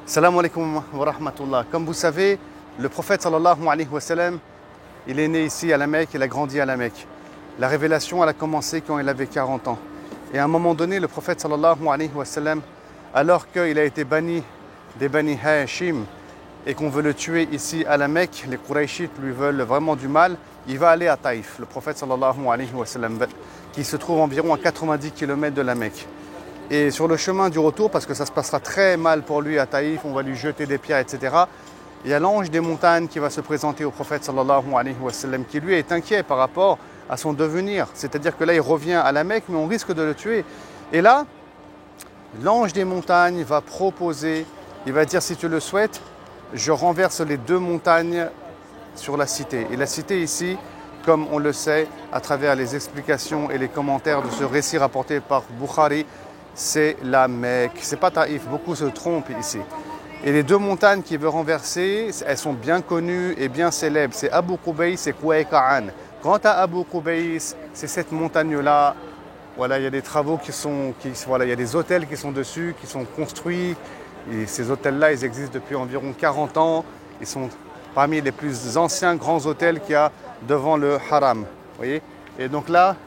Salam alaikum wa rahmatullah. Comme vous savez, le prophète sallallahu alayhi wa sallam, il est né ici à la Mecque, il a grandi à la Mecque. La révélation, elle a commencé quand il avait 40 ans. Et à un moment donné, le prophète sallallahu alayhi wa sallam, alors qu'il a été banni des Bani Hashim et qu'on veut le tuer ici à la Mecque, les Qurayshites lui veulent vraiment du mal, il va aller à Taïf, le prophète sallallahu alayhi wa sallam, qui se trouve environ à 90 km de la Mecque. Et sur le chemin du retour, parce que ça se passera très mal pour lui à Taïf, on va lui jeter des pierres, etc. Il y a l'ange des montagnes qui va se présenter au prophète sallallahu alayhi wa sallam, qui lui est inquiet par rapport à son devenir. C'est-à-dire que là, il revient à la Mecque, mais on risque de le tuer. Et là, l'ange des montagnes va proposer, il va dire, si tu le souhaites, je renverse les deux montagnes sur la cité. Et la cité ici, comme on le sait, à travers les explications et les commentaires de ce récit rapporté par Bukhari, c'est la Mecque, c'est pas Taïf, beaucoup se trompent ici. Et les deux montagnes qu'il veut renverser, elles sont bien connues et bien célèbres. C'est Abu Qubays et Quwayqa'an. Quant à Abu Qubays, c'est cette montagne-là. Voilà, il y a des travaux voilà, il y a des hôtels qui sont dessus, qui sont construits. Et ces hôtels-là, ils existent depuis environ 40 ans. Ils sont parmi les plus anciens grands hôtels qu'il y a devant le Haram. Voyez. Et donc là,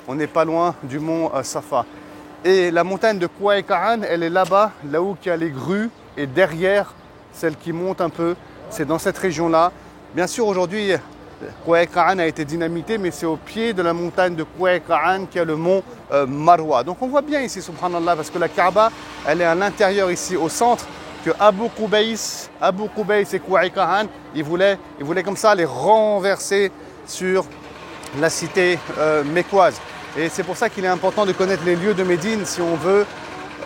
on n'est pas loin du mont Safa. Et la montagne de Quwayqa'an, elle est là-bas, là où il y a les grues, et derrière, celle qui monte un peu, c'est dans cette région-là. Bien sûr, aujourd'hui, Quwayqa'an a été dynamité, mais c'est au pied de la montagne de Quwayqa'an qu'il y a le mont Marwa. Donc on voit bien ici, subhanallah, parce que la Kaaba, elle est à l'intérieur ici, au centre, que Abu Qubays et Quwayqa'an, ils voulaient comme ça les renverser sur la cité mécoise. Et c'est pour ça qu'il est important de connaître les lieux de Médine si on veut,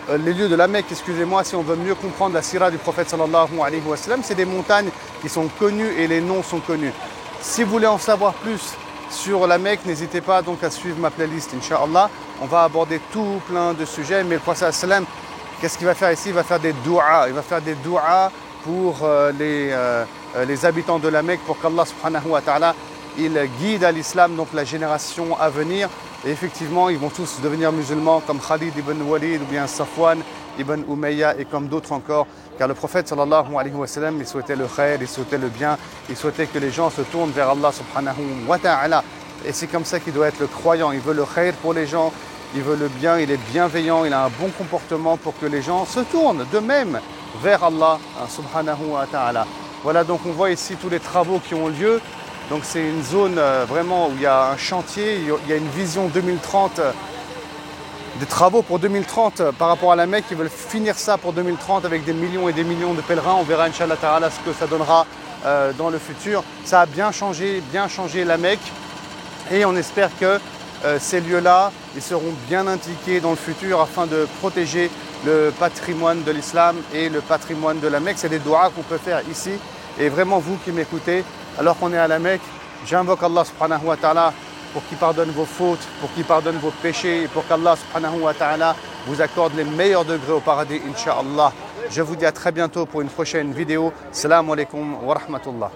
les lieux de la Mecque, excusez-moi, si on veut mieux comprendre la sira du prophète sallallahu alayhi wa sallam. C'est des montagnes qui sont connues et les noms sont connus. Si vous voulez en savoir plus sur la Mecque, n'hésitez pas donc à suivre ma playlist, Inch'Allah. On va aborder tout plein de sujets, mais le prophète sallam, qu'est-ce qu'il va faire ici? Il va faire des douas. Il va faire des douas pour les habitants de la Mecque, pour qu'Allah subhanahu wa ta'ala, il guide à l'islam, donc la génération à venir. Et effectivement, ils vont tous devenir musulmans comme Khalid ibn Walid ou bien Safwan ibn Umayya et comme d'autres encore. Car le prophète sallallahu alayhi wa sallam, il souhaitait le khair, il souhaitait le bien, il souhaitait que les gens se tournent vers Allah subhanahu wa ta'ala. Et c'est comme ça qu'il doit être le croyant. Il veut le khair pour les gens, il veut le bien, il est bienveillant, il a un bon comportement pour que les gens se tournent d'eux-mêmes vers Allah subhanahu wa ta'ala. Voilà, donc on voit ici tous les travaux qui ont lieu. Donc c'est une zone vraiment où il y a un chantier, il y a une vision 2030, des travaux pour 2030 par rapport à la Mecque. Ils veulent finir ça pour 2030 avec des millions et des millions de pèlerins. On verra, Inch'Allah Ta'ala, ce que ça donnera dans le futur. Ça a bien changé la Mecque. Et on espère que ces lieux-là, ils seront bien indiqués dans le futur afin de protéger le patrimoine de l'islam et le patrimoine de la Mecque. C'est des doigts qu'on peut faire ici. Et vraiment, vous qui m'écoutez, alors qu'on est à la Mecque, j'invoque Allah subhanahu wa ta'ala pour qu'il pardonne vos fautes, pour qu'il pardonne vos péchés et pour qu'Allah subhanahu wa ta'ala vous accorde les meilleurs degrés au paradis, Inch'Allah. Je vous dis à très bientôt pour une prochaine vidéo. Salam alaikum wa rahmatullah.